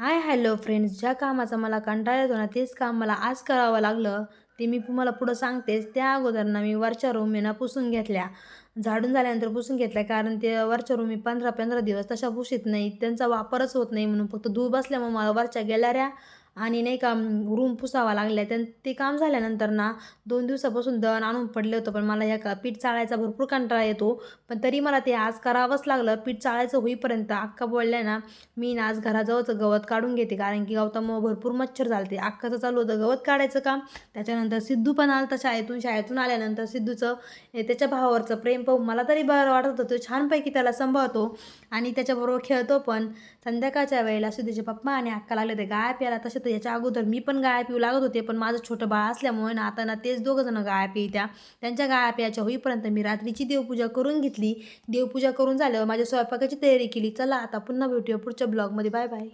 Hello friends. ज्या कामाचा मला कंटाळा येतो ना, तेच काम मला आज करावं लागलं. ते मी तुम्हाला पुढं सांगतेच. त्या अगोदर ना मी वरच्या रूम आहे ना पुसून घेतल्या. झाडून झाल्यानंतर पुसून घेतल्या, कारण ते वरच्या रूम मी 15-15 दिवस तशा पुशीत नाही. त्यांचा वापरच होत नाही म्हणून फक्त धूळ बसल्यामुळे मला वरच्या गॅलऱ्या आणि नाही का रूम पुसावा लागल्या. ते काम झाल्यानंतर ना 2 दिवसापासून दळण आणून पडलं होतं, पण मला पीठ चाळायचा भरपूर कंटाळा येतो. पण तरी मला ते आज करावंच लागलं. पीठ चाळायचं होईपर्यंत अक्का बोलल्या ना, मी ना आज घराजवळचं गवत काढून घेते, कारण की गवतामुळे भरपूर मच्छर झालते. अक्काचं चालू होतं गवत काढायचं काम. त्याच्यानंतर सिद्धू पण आला शाळेतून आल्यानंतर सिद्धूचं त्याच्या भावावरचं प्रेम पाहून मला तरी बरं वाटत होतं. तो छानपैकी त्याला सांभाळतो आणि त्याच्याबरोबर खेळतो पण. संध्याकाळच्या वेळेला सिद्धूचे पप्पा आणि अक्का लागले होते गाय प्यायला. तसे तर याच्या अगोदर मी पण गाय पिऊ लागत होते, पण माझं छोटं बाळ असल्यामुळे ना आता ना तेच दोघं जण गाय पित्या. त्यांच्या गाय प्यायच्या होईपर्यंत मी रात्रीची देवपूजा करून घेतली. देवपूजा करून झाल्यावर माझ्या स्वयंपाकाची तयारी केली. चला आता पुन्हा भेटूया पुढच्या ब्लॉगमध्ये. Bye bye.